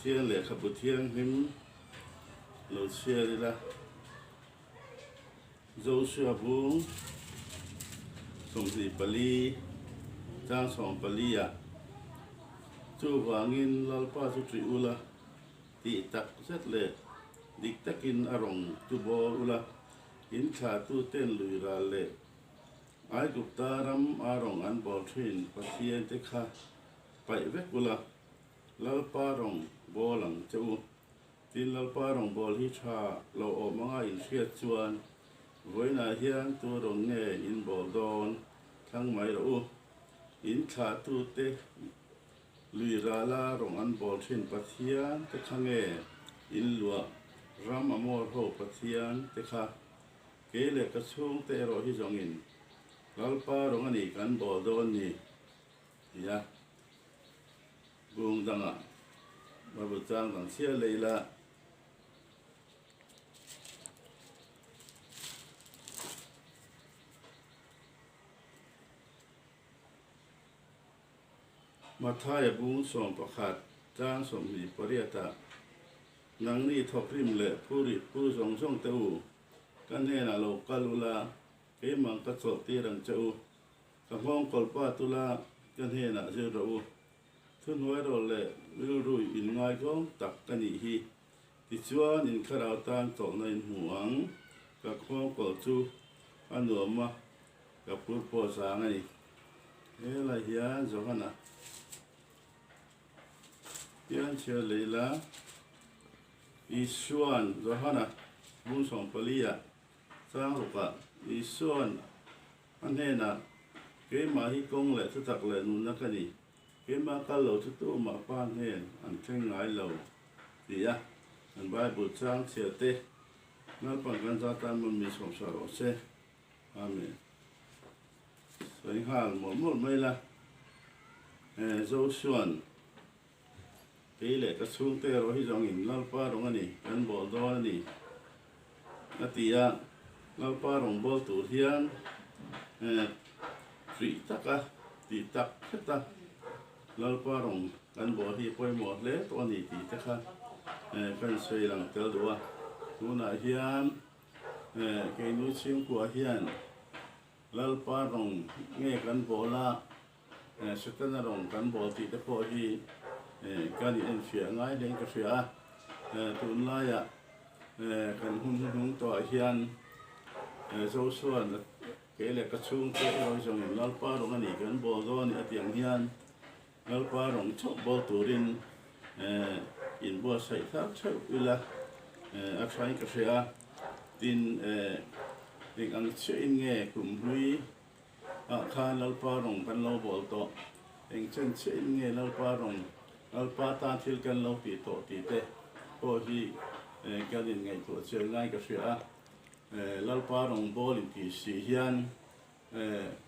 thiên lệ khắp bút thiên him lột xe đi là dấu xưa buông sông thị Pali trang sông Pali à chú vàng in lalpa chú tri ula ti tak rất lệ dik takin arong tu bo ula in cha tu ten lui ra lệ ai gupta ram arong an bol thin pathian te kha pai vek ula lalpa rong bolang chu tin lalpa rong bol hi tha lo o manga in hriat chuan voina hian tu rong nge in bol don thang mai ro in tha tu te lui ra la rong an bol thin pathian te kha nge in lua ram amor ho pathian te kha ke le ka chung te ro hi jong in lalpa rong ani kan bol don ni ya buông dang à mà bữa trang dang xe lấy là mà thay buông sòng bạc hạt trang sòng mì pariata nang ni thọc rim lệ puri sòng sòng teu kan he na lo kalula ke mang ka chot ti rang cheu ka hong kolpa tula kan he na je ro thun hoi rồi lệ lưu rùi in ngay gom tắc cái gì hi thì chúa nhìn khai đào tan tổ này huống các khoang cổ chu ăn nửa mà các bút bò sáng này thế là hiến giống hả nè hiến chơi lấy lá isuan giống hả nè buôn sòng Pali à sang rồi cả isuan anh thế nè cái mà hi công lệ thứ thật lệ nôn cái gì cái mà cá lẩu chút tu mà pan hen ăn chênh ngái lẩu thì á ăn bài bút trang chia tê nó bằng căn gia tan mình sống sờ ở xe amen rồi hàng một mấy là dấu xuân cái lệ cái xuống tê rồi hi dòng in lalpa rồi anh đi ăn bò đó anh đi nó thì á lalpa rồi bò tủ thiên free tắc á thì tắc hết ta lalpa rong kan bo hi poi mo le to ni ti ta kha kan sei lang tel do tu na hian ke nu chim ko hian lalpa rong nge kan bo la setana rong kan bo ti te po hi kan en fia ngai leng ka fia tu la ya kan hun to hian zo suan ke le ka chung ke ro jong lalpa rong ani kan bo do ni atiang hian lalpa rong chop bol turin in bo sai thak chau ila a trying ka share tin ding ang che in nge kum hui a khan lalpa rong kan lo bol to eng chen che in nge lalpa rong lalpa ta thil kan lo ti to ti te ko hi ka din ngai to che ngai ka share lalpa rong bol in ti si hian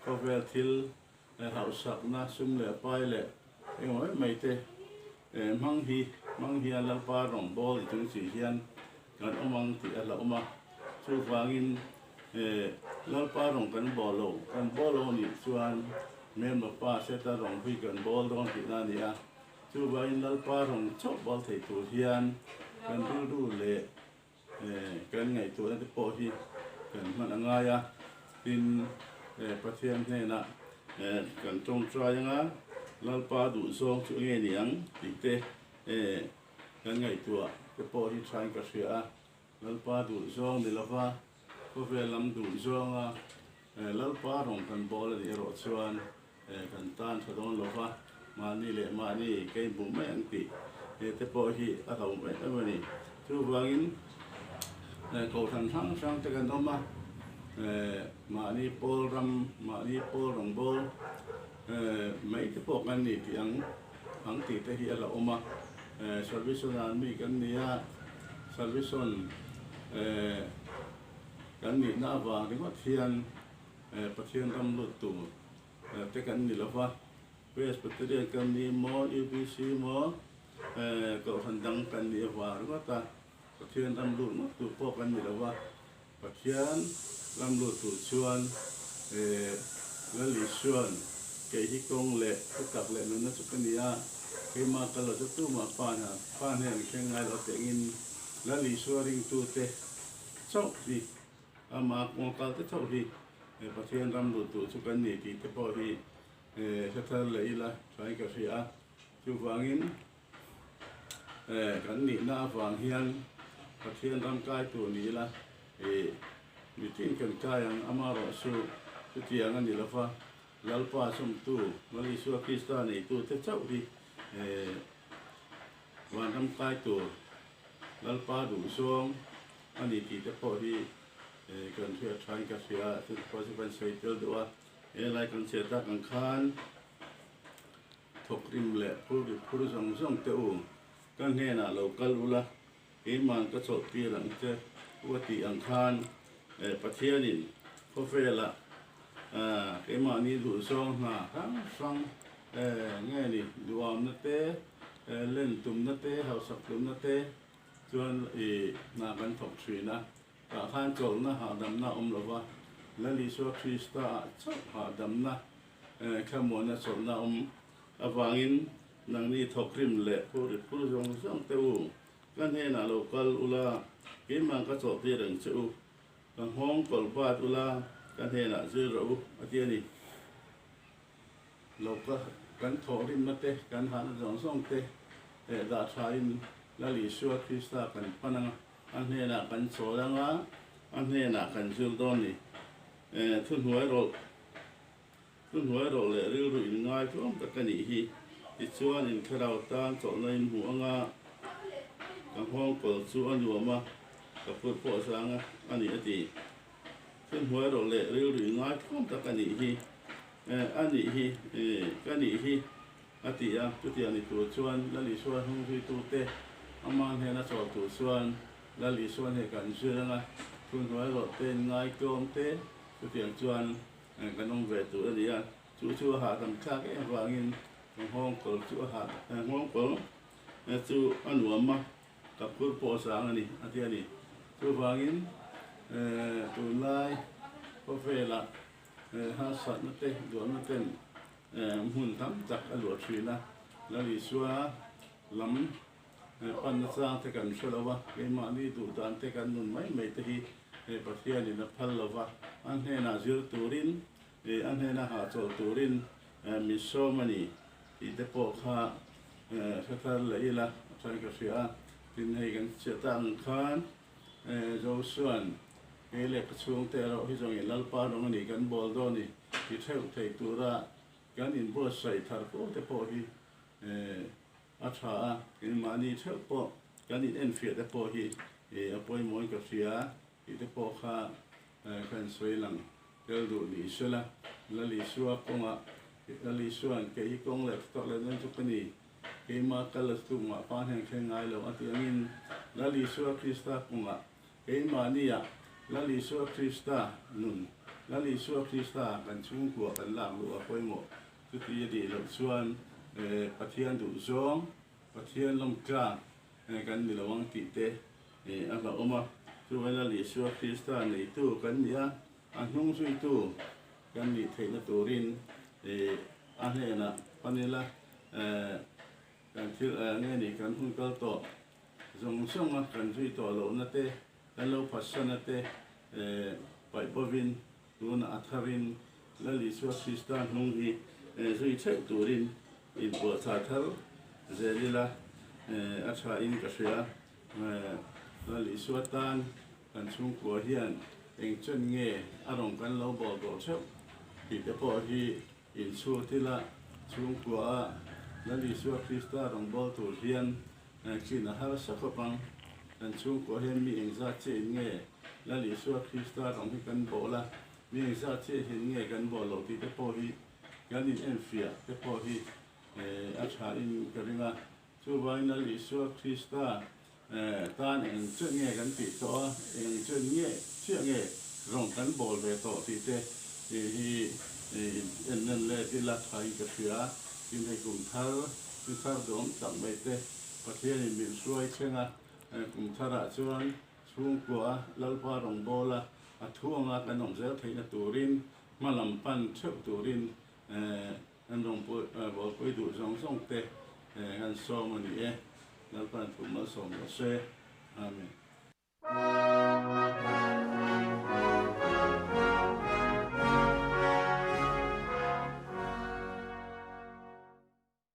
ko vel thil hậu sập na sum le pai le ngồi mấy thế mang hi lalpa rong bol chung si hian kan omang ti ala oma chu wangin lalpa rong kan bolo ni chuan mem lo pa se ta rong hui kan bol rong ti na ni a chu wangin lalpa rong chop bol thei tu hian kan du le kan ngai tu na te po hi kan man anga ya tin pathian ne na kan trong trai nga lalpa du song chu nge niang ti te kan ngai tua te po hi trai ka sia lalpa du song ni lova ko ve lam du song a lalpa rong kan bol ni ro chuan kan tan thadon lova mani le mani ke bu mai ang ti te po hi a thau mai ni chu wangin ko than thang sang te kan oma mani pol rong bol mấy cái bộ anh này thì anh thì thể hiện là oma salvation anh mi cái này salvation cái này na vàng thì phát hiện tâm luật tù cái này là vad Presbyterian cái này mo UBC mo cậu thần đăng cái này vàng đó ta phát hiện tâm luật nó tù bộ cái này là vad phát hiện tâm luật tù chuan là lý xuân cái hi công lệ tất cả lệ nó chụp cái này cái mà cái là tu mà pan hàng cái ngày là tiếng in là lý số ring tu te chậu đi mà con cái te chậu đi phát hiện ram đủ tu chú cái này thì te bỏ đi sẽ thay lấy là phải cái gì à chú vàng in cái này na vàng hiền phát hiện ram cái tu này là bị tin cái cái anh ama rồi số chú tiếng anh đi là pha lalpa sum tu mali suwa Krista này tu te chau đi và năm cái tu lalpa đủ song anh đi thì te po đi cần phải try cái gì à thì có sự quan sát tiêu đó lại cần sẽ ta cần khan thục rim lệ phu song tiêu cần nghe là local ula cái mà cái số tiền là cáiว่าตีอังคารประเทศนี้ก็เฟรละcái mà ni đủ xong mà kháng xong nghe đi đủ nó té lên tùm nó té hậu sập tùm nó té cho là cái thọc thủy na cả khan chỗ nó hạ đầm na là và lý số Krista chắc hạ đầm na cái món nó chỗ na vangin năng đi thọc rim lệ phu xong tiêu cái này là local ula cái mà cái chỗ tiền đừng chịu còn hong còn ba ula cái này là dư rượu ở kia này lộc cái thổ rim mất thế cái hắn giống song thế để đã thay là lý số Krista cái panang anh này là cái số đang á anh này là cái dư đòn này thun huế rồi lệ riu rụi ngay thôi tất cả này thì chúa nhìn cái đầu tan chỗ này mua nga cái hong còn chúa nhiều mà cái phật phật sang anh này thì thun huế rồi lệ riu rụi ngay thôi tất cả này anh này cái này ati à chút tiền này tu chuan là lý xuân không duy tu tê ông mang hay là cho tu xuân là lý xuân hay cảnh xuân là thun huế rồi tên ngay cơm tê chút tiền chuan cái nông về tu là gì à chú hạ tầm khác cái vàng in hong cổ chú hạ hong cổ chú ăn uống mà gặp cướp bỏ sáng này ati này chú vàng in tu lai có về là ha sát nó tê đuổi nó tênหุ่นทำจากอลวดชีนะแล้วลิชัวล้ำปันนักสร้างเทกันชัวร์ว่าเกมานี่ดูตานเทกันนุ่นไม่ตีประเทศนี่นับพันละว่าอันเฮน่าจิรตูรินอันเฮน่าหาโจตูรินมิโซมันนี่ที่เดปอกhaสักท่านเลยละใช่ก็เสียทินให้กันเสียตังคานโจส่วนเล็กช่วงแต่เราที่จงเห็นลัลปาตรงนี้กันบอลโดนี่ที่เท่าเทตัวละกันอินบัวใส่ทาร์โก้แต่พอที่อาชากันมานี่เท่าพอกันอินเอ็นเฟียแต่พอที่ปอยมวยกับเสียที่แต่พอข้ากันสวยหลังเกลดูลิชัวละแล้วลิชัวกงอ่ะแล้วลิชัวเกี่ยกงเล็กต่อเลยนั่นทุกคนนี่เกี่ยมากัลตุมาปานแห่งแข่งไงเราอันที่อันแล้วลิชัวคริสต์กงอ่ะเกี่ยมานี่อ่ะแล้วลิชัวคริสต์นุ่นแล้วลิชัวคริสต์กันชุ่มกัวกันหลังรัวปอยหมดทุกทีดีหลังส่วนประเทศดุจงประเทศลมกลางกันมีระวังติดเตะอันเราเอามาช่วยละลิชัวคริสต์ในตู้กันเนี่ยอันนุ่งช่วยตู้กันมีเทนตูรินอันนี้นะปันนี้ละการที่เนี่ยนี่กันหุ่นก็ต่อส่งส่งมากันช่วยต่อเรานั่นเตะแล้วเราพัฒนาเตะไปบวินดูน่าอัธวินละลิชัวคริสต์นุ่งที่ช่วยเช็คตูรินอินบัวซาทัลเจริลาอาชาอินกษยาละลิชัวตันกันชุ่มกัวเฮียนเองจนเงี้ยอารมณ์กันเราบอกบอกเช่าที่จะพอที่อินชัวที่ละชุ่มกัวละลิชัวคริสต์รงบอกตัวเฮียนกินอาหารสักปังกันชุ่มกัวเฮียนมีเองซาเจนเงี้ยละลิชัวคริสต์รงที่กันบอกละมีเองซาเจนเงี้ยกันบอกเราที่จะพอที่กันอินเอ็นเฟียจะพอที่อาชาอินกริงาช่วยไว้ละลิชัวคริสต์ตานเองจนเงี้ยกันติดต่อเองจนเงี้ยเชื่อเงี้ยรองกันบอลไปต่อที่เตะที่นั่นเลยที่ลักไทยกับเสือที่ในกลุ่มท่าโดมจับไปเตะประเทศนี้มีช่วยเช่นกลุ่มท่าราชวนช่วงกัวลัลปารองบอละทั่วมากันหนองเสือไทยนตูรินมาลำปันเชือกตูรินอันลงบอลไปดูสองเตะ han so mani lalpan tu ma so mo se amen